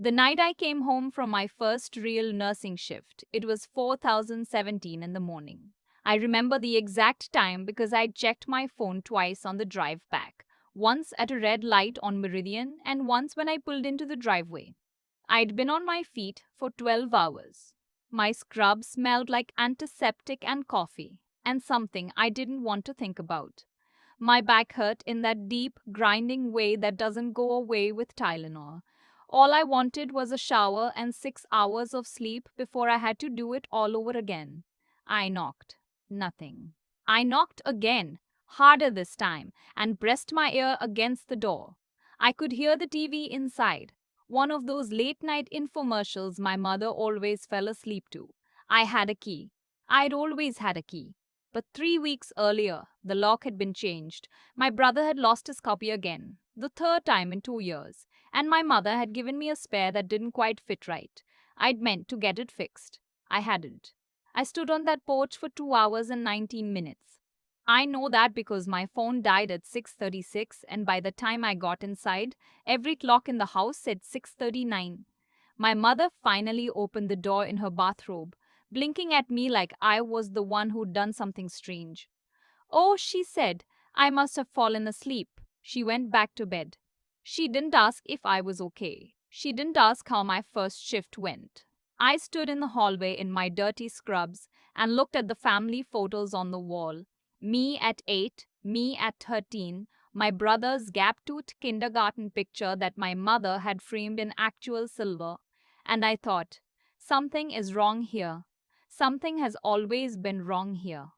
The night I came home from my first real nursing shift, it was 4017 in the morning. I remember the exact time because I checked my phone twice on the drive back, once at a red light on Meridian and once when I pulled into the driveway. I'd been on my feet for 12 hours. My scrub smelled like antiseptic and coffee, and something I didn't want to think about. My back hurt in that deep, grinding way that doesn't go away with Tylenol. All I wanted was a shower and 6 hours of sleep before I had to do it all over again. I knocked. Nothing. I knocked again, harder this time, and pressed my ear against the door. I could hear the TV inside, one of those late night infomercials my mother always fell asleep to. I had a key. I'd always had a key. But 3 weeks earlier, the lock had been changed. My brother had lost his copy again, the third time in 2 years, and my mother had given me a spare that didn't quite fit right. I'd meant to get it fixed. I hadn't. I stood on that porch for 2 hours and 19 minutes. I know that because my phone died at 6:36 and by the time I got inside, every clock in the house said 6:39. My mother finally opened the door in her bathrobe, blinking at me like I was the one who'd done something strange. "Oh," she said, "I must have fallen asleep." She went back to bed. She didn't ask if I was okay. She didn't ask how my first shift went. I stood in the hallway in my dirty scrubs and looked at the family photos on the wall. Me at 8, me at 13, my brother's gap-toothed kindergarten picture that my mother had framed in actual silver. And I thought, something is wrong here. Something has always been wrong here.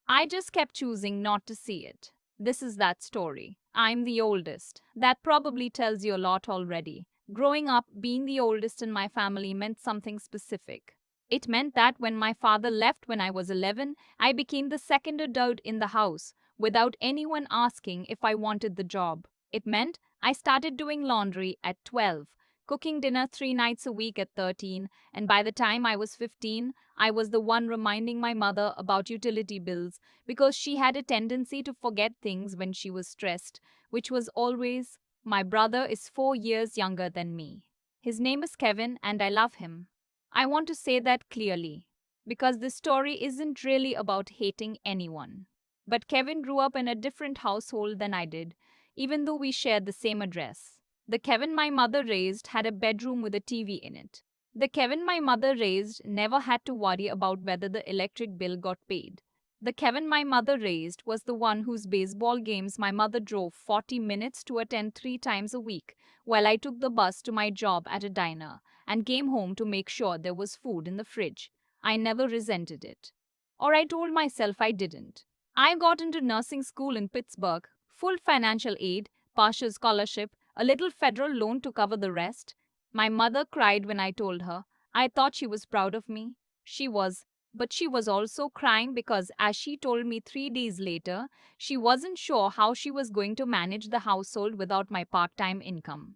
I just kept choosing not to see it. This is that story. I'm the oldest. That probably tells you a lot already. Growing up, being the oldest in my family meant something specific. It meant that when my father left when I was 11, I became the second adult in the house without anyone asking if I wanted the job. It meant I started doing laundry at 12, cooking dinner 3 nights a week at 13, and by the time I was 15, I was the one reminding my mother about utility bills because she had a tendency to forget things when she was stressed, which was always, "My brother is 4 years younger than me. His name is Kevin and I love him." I want to say that clearly because this story isn't really about hating anyone. But Kevin grew up in a different household than I did, even though we shared the same address. The Kevin my mother raised had a bedroom with a TV in it. The Kevin my mother raised never had to worry about whether the electric bill got paid. The Kevin my mother raised was the one whose baseball games my mother drove 40 minutes to attend 3 times a week, while I took the bus to my job at a diner and came home to make sure there was food in the fridge. I never resented it. Or I told myself I didn't. I got into nursing school in Pittsburgh, full financial aid, partial scholarship, a little federal loan to cover the rest. My mother cried when I told her. I thought she was proud of me. She was, but she was also crying because, as she told me 3 days later, she wasn't sure how she was going to manage the household without my part time income.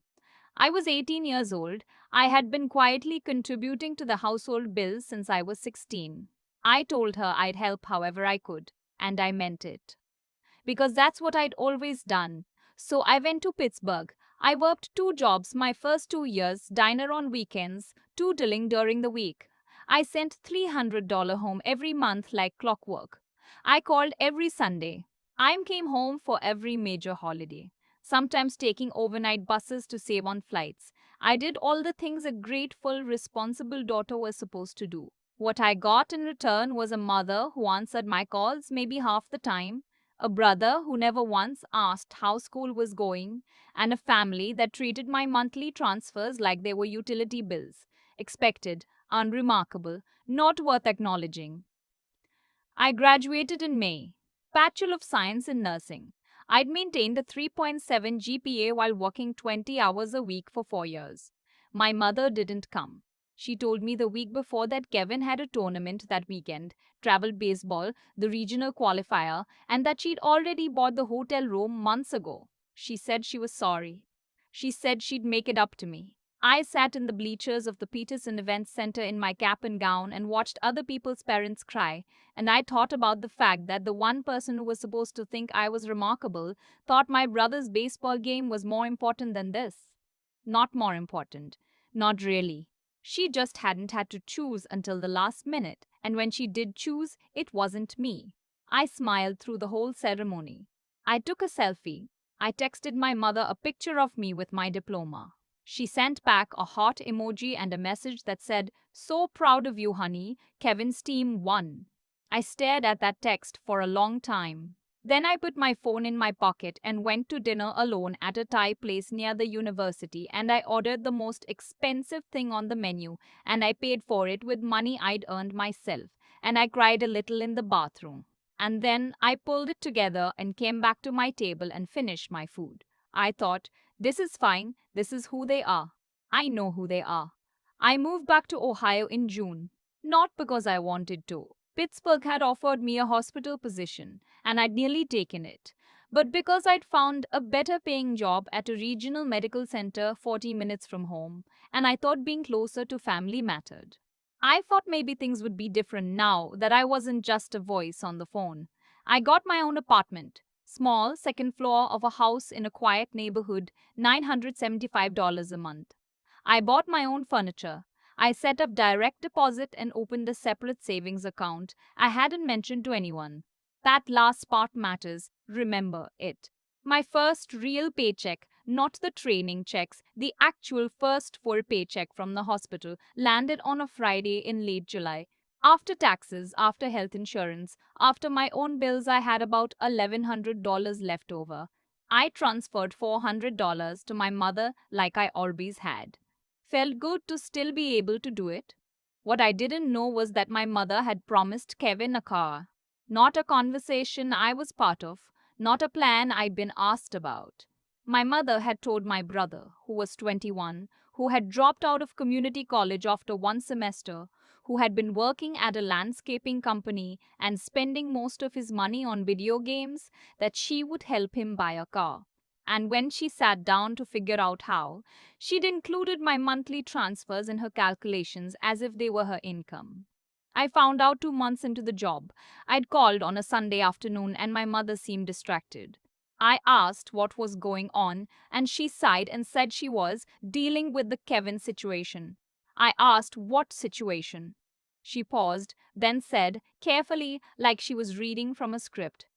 I was 18 years old. I had been quietly contributing to the household bills since I was 16. I told her I'd help however I could, and I meant it. Because that's what I'd always done. So I went to Pittsburgh. I worked 2 jobs my first 2 years, diner on weekends, tootling during the week. I sent $300 home every month like clockwork. I called every Sunday. I came home for every major holiday, sometimes taking overnight buses to save on flights. I did all the things a grateful, responsible daughter was supposed to do. What I got in return was a mother who answered my calls maybe half the time, a brother who never once asked how school was going, and a family that treated my monthly transfers like they were utility bills. Expected, unremarkable, not worth acknowledging. I graduated in May. Bachelor of Science in Nursing. I'd maintained a 3.7 GPA while working 20 hours a week for 4 years. My mother didn't come. She told me the week before that Kevin had a tournament that weekend, travel baseball, the regional qualifier, and that she'd already bought the hotel room months ago. She said she was sorry. She said she'd make it up to me. I sat in the bleachers of the Peterson Events Center in my cap and gown and watched other people's parents cry, and I thought about the fact that the one person who was supposed to think I was remarkable thought my brother's baseball game was more important than this. Not more important. Not really. She just hadn't had to choose until the last minute, and when she did choose, it wasn't me. I smiled through the whole ceremony. I took a selfie. I texted my mother a picture of me with my diploma. She sent back a heart emoji and a message that said, "So proud of you, honey. Kevin's team won." I stared at that text for a long time. Then I put my phone in my pocket and went to dinner alone at a Thai place near the university, and I ordered the most expensive thing on the menu, and I paid for it with money I'd earned myself, and I cried a little in the bathroom. And then I pulled it together and came back to my table and finished my food. I thought, this is fine, this is who they are. I know who they are. I moved back to Ohio in June, not because I wanted to. Pittsburgh had offered me a hospital position, and I'd nearly taken it, but because I'd found a better paying job at a regional medical center 40 minutes from home, and I thought being closer to family mattered. I thought maybe things would be different now that I wasn't just a voice on the phone. I got my own apartment, small, second floor of a house in a quiet neighborhood, $975 a month. I bought my own furniture. I set up direct deposit and opened a separate savings account I hadn't mentioned to anyone. That last part matters, remember it. My first real paycheck, not the training checks, the actual first full paycheck from the hospital, landed on a Friday in late July. After taxes, after health insurance, after my own bills, I had about $1,100 left over. I transferred $400 to my mother like I always had. Felt good to still be able to do it. What I didn't know was that my mother had promised Kevin a car. Not a conversation I was part of, not a plan I'd been asked about. My mother had told my brother, who was 21, who had dropped out of community college after one semester, who had been working at a landscaping company and spending most of his money on video games, that she would help him buy a car. And when she sat down to figure out how, she'd included my monthly transfers in her calculations as if they were her income. I found out 2 months into the job. I'd called on a Sunday afternoon and my mother seemed distracted. I asked what was going on, and she sighed and said she was dealing with the Kevin situation. I asked what situation. She paused, then said, carefully, like she was reading from a script,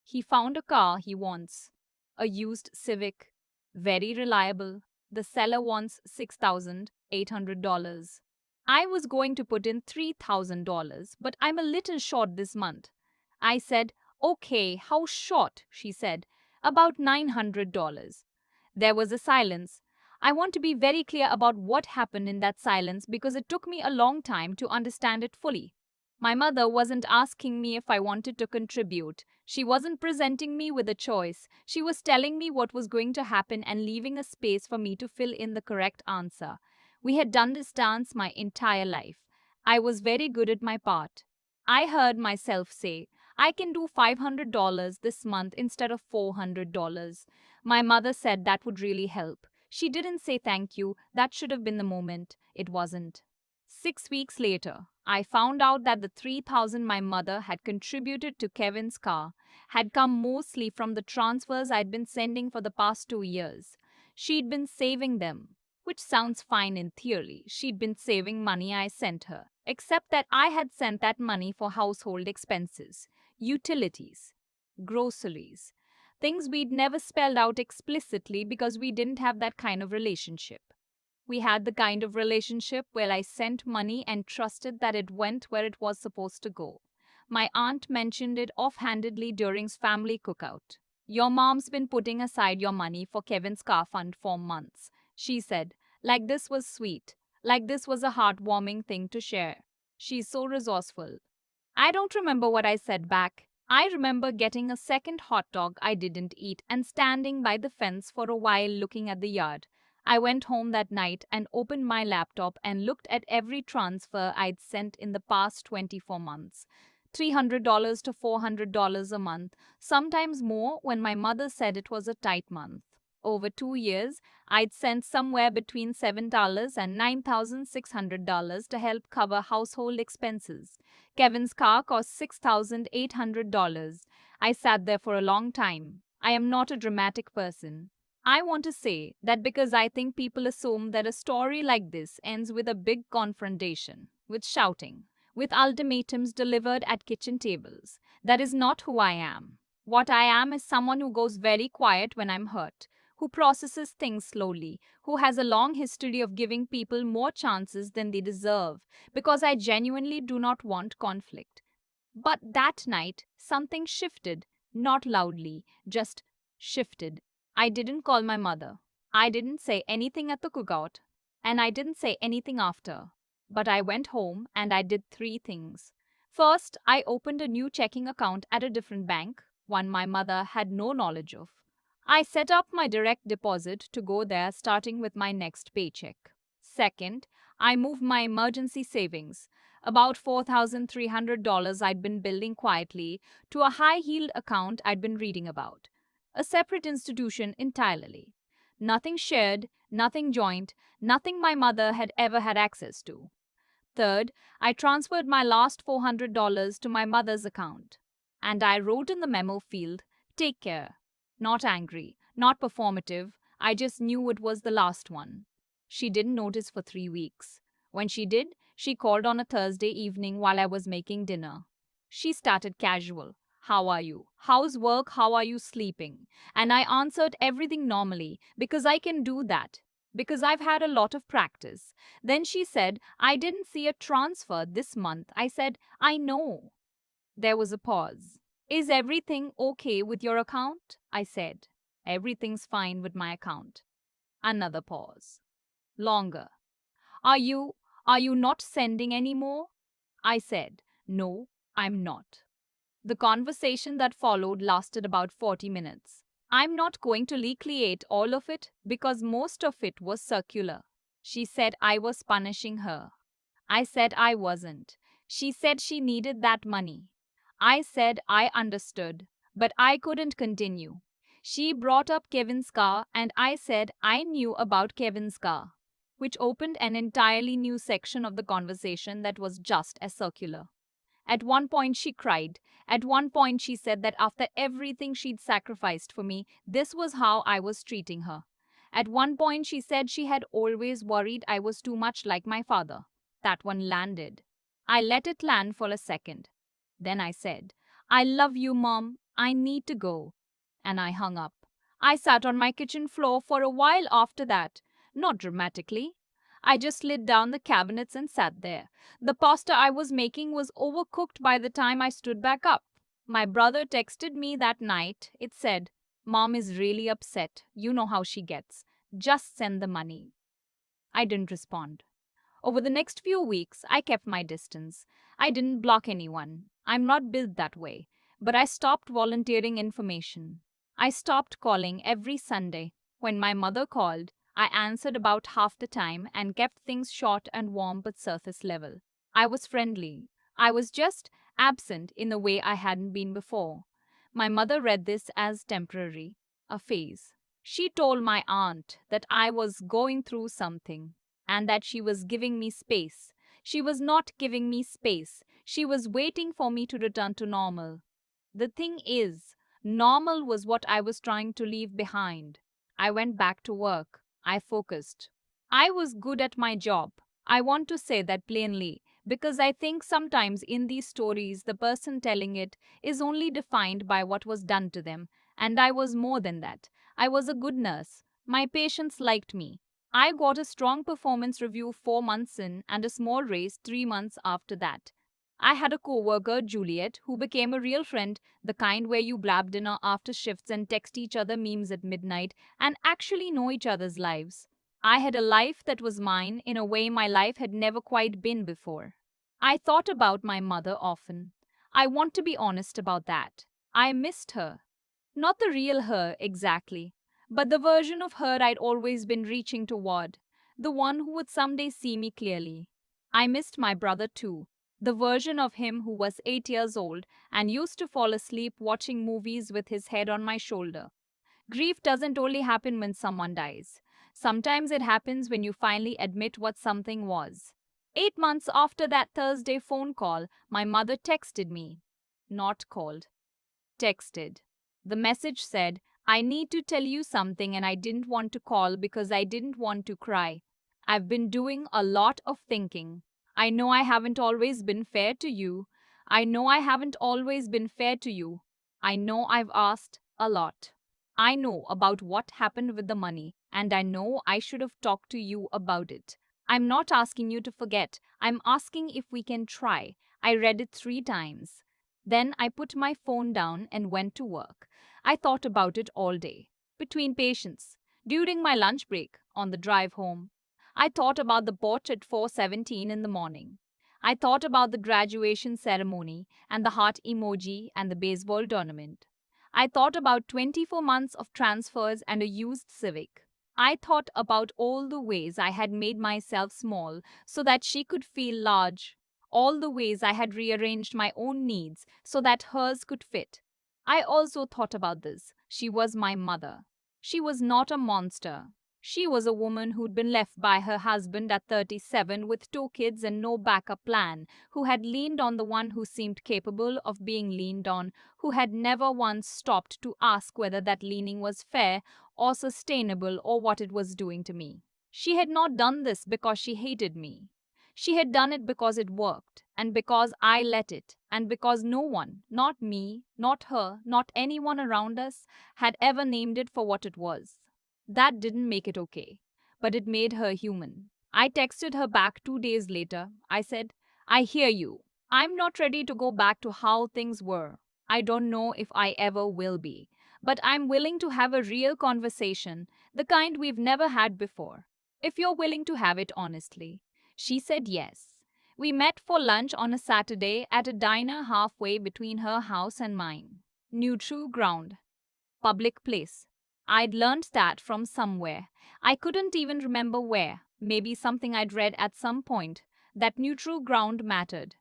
"He found a car he wants. A used Civic. Very reliable. The seller wants $6,800. I was going to put in $3,000, but I'm a little short this month." I said, "Okay, how short?" she said. "About $900. There was a silence. I want to be very clear about what happened in that silence because it took me a long time to understand it fully. My mother wasn't asking me if I wanted to contribute. She wasn't presenting me with a choice. She was telling me what was going to happen and leaving a space for me to fill in the correct answer. We had done this dance my entire life. I was very good at my part. I heard myself say, "I can do $500 this month instead of $400. My mother said that would really help. She didn't say thank you. That should have been the moment. It wasn't. 6 weeks later, I found out that the 3,000 my mother had contributed to Kevin's car had come mostly from the transfers I'd been sending for the past 2 years. She'd been saving them, which sounds fine in theory. She'd been saving money I sent her, except that I had sent that money for household expenses, utilities, groceries, things we'd never spelled out explicitly because we didn't have that kind of relationship. We had the kind of relationship where I sent money and trusted that it went where it was supposed to go. My aunt mentioned it offhandedly during family cookout. "Your mom's been putting aside your money for Kevin's car fund for months," she said, like this was sweet, like this was a heartwarming thing to share. "She's so resourceful." I don't remember what I said back. I remember getting a second hot dog I didn't eat and standing by the fence for a while looking at the yard. I went home that night and opened my laptop and looked at every transfer I'd sent in the past 24 months. $300 to $400 a month, sometimes more when my mother said it was a tight month. Over 2 years, I'd sent somewhere between $7 and $9,600 to help cover household expenses. Kevin's car cost $6,800. I sat there for a long time. I am not a dramatic person. I want to say that because I think people assume that a story like this ends with a big confrontation, with shouting, with ultimatums delivered at kitchen tables. That is not who I am. What I am is someone who goes very quiet when I'm hurt, who processes things slowly, who has a long history of giving people more chances than they deserve, because I genuinely do not want conflict. But that night, something shifted, not loudly, just shifted. I didn't call my mother. I didn't say anything at the cookout, and I didn't say anything after. But I went home and I did three things. First, I opened a new checking account at a different bank, one my mother had no knowledge of. I set up my direct deposit to go there starting with my next paycheck. Second, I moved my emergency savings, about $4,300 I'd been building quietly, to a high yield account I'd been reading about. A separate institution entirely. Nothing shared, nothing joint, nothing my mother had ever had access to. Third, I transferred my last $400 to my mother's account. And I wrote in the memo field, "Take care." Not angry, not performative, I just knew it was the last one. She didn't notice for 3 weeks. When she did, she called on a Thursday evening while I was making dinner. She started casual. "How are you? How's work? How are you sleeping?" And I answered everything normally because I can do that, because I've had a lot of practice. Then she said, "I didn't see a transfer this month." I said, "I know." There was a pause. "Is everything okay with your account?" I said. "Everything's fine with my account." Another pause. Longer. Are you are you not sending any more?" I said, "No, I'm not." The conversation that followed lasted about 40 minutes. I'm not going to recreate all of it because most of it was circular. She said I was punishing her. I said I wasn't. She said she needed that money. I said I understood, but I couldn't continue. She brought up Kevin's car, and I said I knew about Kevin's car, which opened an entirely new section of the conversation that was just as circular. At one point, she cried. At one point, she said that after everything she'd sacrificed for me, this was how I was treating her. At one point, she said she had always worried I was too much like my father. That one landed. I let it land for a second. Then I said, "I love you, Mom. I need to go." And I hung up. I sat on my kitchen floor for a while after that. Not dramatically. I just slid down the cabinets and sat there. The pasta I was making was overcooked by the time I stood back up. My brother texted me that night. It said, "Mom is really upset. You know how she gets. Just send the money." I didn't respond. Over the next few weeks, I kept my distance. I didn't block anyone. I'm not built that way. But I stopped volunteering information. I stopped calling every Sunday. When my mother called, I answered about half the time and kept things short and warm but surface level. I was friendly. I was just absent in a way I hadn't been before. My mother read this as temporary, a phase. She told my aunt that I was going through something and that she was giving me space. She was not giving me space. She was waiting for me to return to normal. The thing is, normal was what I was trying to leave behind. I went back to work. I focused. I was good at my job. I want to say that plainly because I think sometimes in these stories the person telling it is only defined by what was done to them, and I was more than that. I was a good nurse. My patients liked me. I got a strong performance review 4 months in and a small raise 3 months after that. I had a coworker, Juliet, who became a real friend, the kind where you blab dinner after shifts and text each other memes at midnight and actually know each other's lives. I had a life that was mine in a way my life had never quite been before. I thought about my mother often. I want to be honest about that. I missed her. Not the real her exactly, but the version of her I'd always been reaching toward, the one who would someday see me clearly. I missed my brother too, the version of him who was 8 years old and used to fall asleep watching movies with his head on my shoulder. Grief doesn't only happen when someone dies. Sometimes it happens when you finally admit what something was. 8 months after that Thursday phone call, my mother texted me. Not called. Texted. The message said, I need to tell you something, and I didn't want to call because I didn't want to cry. I've been doing a lot of thinking. I know I haven't always been fair to you. I know I haven't always been fair to you. I know I've asked a lot. I know about what happened with the money, and I know I should have talked to you about it. I'm not asking you to forget. I'm asking if we can try. I read it 3 times. Then I put my phone down and went to work. I thought about it all day. Between patients, during my lunch break, on the drive home. I thought about the porch at 4:17 in the morning. I thought about the graduation ceremony and the heart emoji and the baseball tournament. I thought about 24 months of transfers and a used Civic. I thought about all the ways I had made myself small so that she could feel large, all the ways I had rearranged my own needs so that hers could fit. I also thought about this. She was my mother. She was not a monster. She was a woman who'd been left by her husband at 37 with 2 kids and no backup plan, who had leaned on the one who seemed capable of being leaned on, who had never once stopped to ask whether that leaning was fair or sustainable or what it was doing to me. She had not done this because she hated me. She had done it because it worked, and because I let it, and because no one, not me, not her, not anyone around us, had ever named it for what it was. That didn't make it okay, but it made her human. I texted her back 2 days later. I said, I hear you. I'm not ready to go back to how things were. I don't know if I ever will be. But I'm willing to have a real conversation, the kind we've never had before, if you're willing to have it honestly. She said yes. We met for lunch on a Saturday at a diner halfway between her house and mine. Neutral ground. Public place. I'd learned that from somewhere. I couldn't even remember where. Maybe something I'd read at some point. That neutral ground mattered.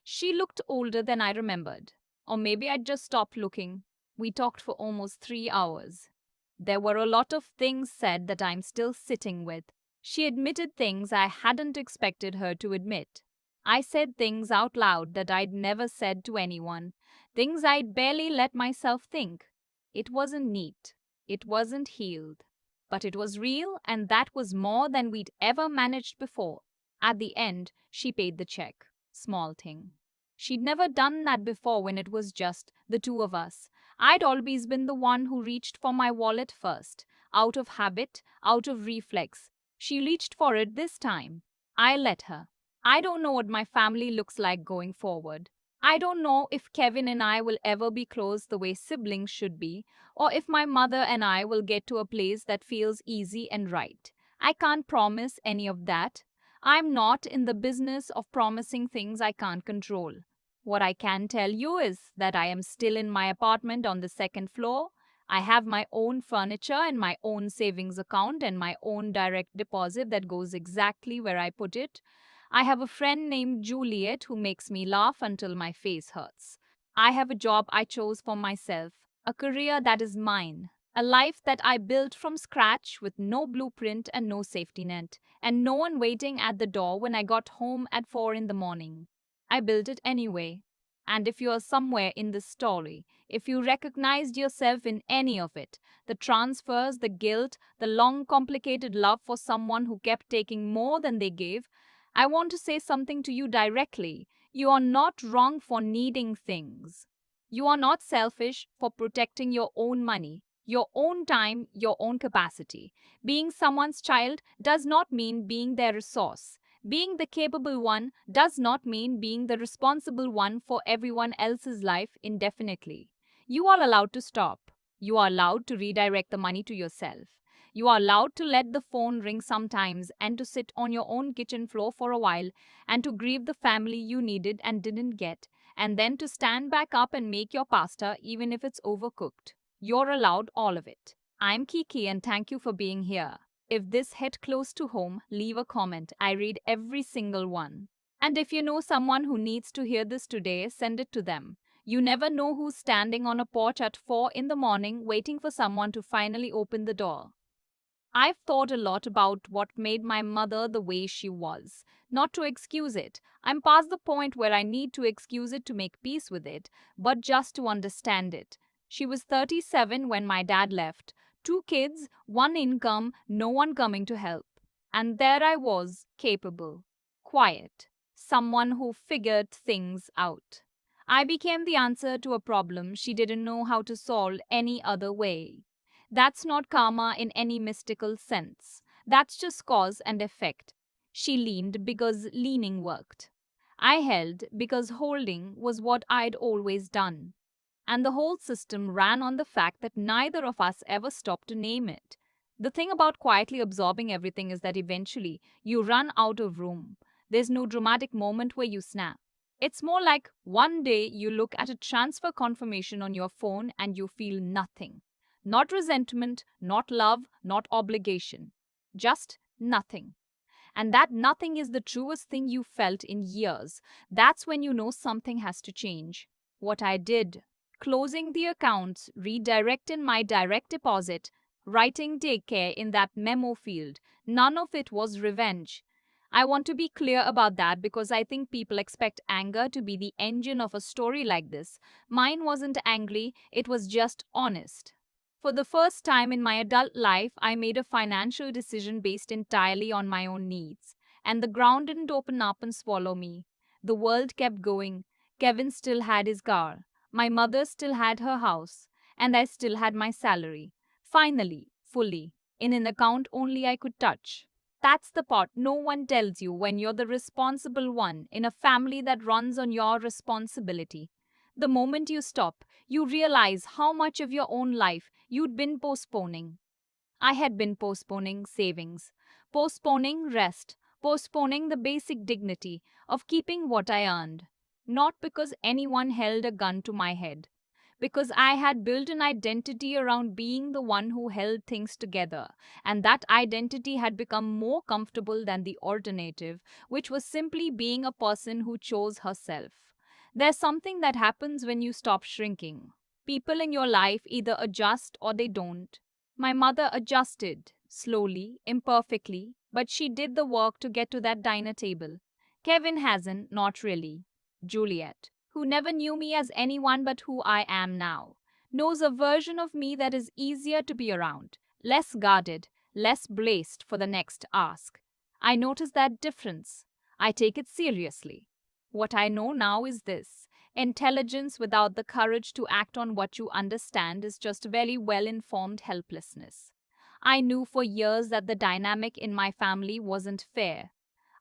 She looked older than I remembered. Or maybe I'd just stopped looking. We talked for almost 3 hours. There were a lot of things said that I'm still sitting with. She admitted things I hadn't expected her to admit. I said things out loud that I'd never said to anyone, things I'd barely let myself think. It wasn't neat, it wasn't healed, but it was real, and that was more than we'd ever managed before. At the end, she paid the check. Small thing. She'd never done that before when it was just the two of us. I'd always been the one who reached for my wallet first, out of habit, out of reflex. She reached for it this time. I let her. I don't know what my family looks like going forward. I don't know if Kevin and I will ever be close the way siblings should be, or if my mother and I will get to a place that feels easy and right. I can't promise any of that. I'm not in the business of promising things I can't control. What I can tell you is that I am still in my apartment on the second floor. I have my own furniture and my own savings account and my own direct deposit that goes exactly where I put it. I have a friend named Juliet who makes me laugh until my face hurts. I have a job I chose for myself, a career that is mine, a life that I built from scratch with no blueprint and no safety net, and no one waiting at the door when I got home at 4 in the morning. I built it anyway. And if you are somewhere in this story, if you recognized yourself in any of it, the transfers, the guilt, the long, complicated love for someone who kept taking more than they gave, I want to say something to you directly. You are not wrong for needing things. You are not selfish for protecting your own money, your own time, your own capacity. Being someone's child does not mean being their resource. Being the capable one does not mean being the responsible one for everyone else's life indefinitely. You are allowed to stop. You are allowed to redirect the money to yourself. You are allowed to let the phone ring sometimes and to sit on your own kitchen floor for a while and to grieve the family you needed and didn't get, and then to stand back up and make your pasta even if it's overcooked. You're allowed all of it. I'm Kiki and thank you for being here. If this hit close to home, leave a comment. I read every single one. And if you know someone who needs to hear this today, send it to them. You never know who's standing on a porch at 4 in the morning waiting for someone to finally open the door. I've thought a lot about what made my mother the way she was. Not to excuse it. I'm past the point where I need to excuse it to make peace with it, but just to understand it. She was 37 when my dad left. Two kids, one income, no one coming to help. And there I was, capable, quiet, someone who figured things out. I became the answer to a problem she didn't know how to solve any other way. That's not karma in any mystical sense. That's just cause and effect. She leaned because leaning worked. I held because holding was what I'd always done. And the whole system ran on the fact that neither of us ever stopped to name it. The thing about quietly absorbing everything is that eventually you run out of room. There's no dramatic moment where you snap. It's more like one day you look at a transfer confirmation on your phone and you feel nothing. Not resentment, not love, not obligation. Just nothing. And that nothing is the truest thing you felt in years. That's when you know something has to change. What I did, closing the accounts, redirecting my direct deposit, writing take care in that memo field, none of it was revenge. I want to be clear about that because I think people expect anger to be the engine of a story like this. Mine wasn't angry, it was just honest. For the first time in my adult life, I made a financial decision based entirely on my own needs. And the ground didn't open up and swallow me. The world kept going. Kevin still had his car. My mother still had her house. And I still had my salary. Finally, fully, in an account only I could touch. That's the part no one tells you when you're the responsible one in a family that runs on your responsibility. The moment you stop, you realize how much of your own life you'd been postponing. I had been postponing savings, postponing rest, postponing the basic dignity of keeping what I earned. Not because anyone held a gun to my head, because I had built an identity around being the one who held things together, and that identity had become more comfortable than the alternative, which was simply being a person who chose herself. There's something that happens when you stop shrinking. People in your life either adjust or they don't. My mother adjusted, slowly, imperfectly, but she did the work to get to that dinner table. Kevin hasn't, not really. Juliet, who never knew me as anyone but who I am now, knows a version of me that is easier to be around, less guarded, less braced for the next ask. I notice that difference. I take it seriously. What I know now is this: intelligence without the courage to act on what you understand is just very well informed helplessness. I knew for years that the dynamic in my family wasn't fair.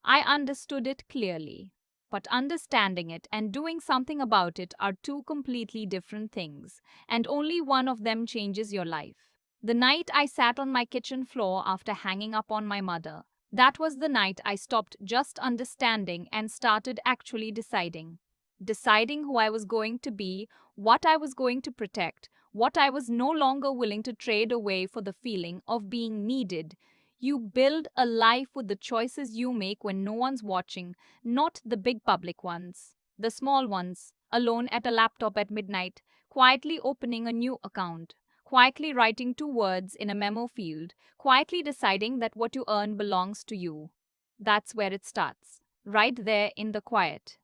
I understood it clearly. But understanding it and doing something about it are two completely different things, and only one of them changes your life. The night I sat on my kitchen floor after hanging up on my mother, that was the night I stopped just understanding and started actually deciding. Deciding who I was going to be, what I was going to protect, what I was no longer willing to trade away for the feeling of being needed. You build a life with the choices you make when no one's watching, not the big public ones. The small ones, alone at a laptop at midnight, quietly opening a new account, quietly writing two words in a memo field, quietly deciding that what you earn belongs to you. That's where it starts. Right there in the quiet.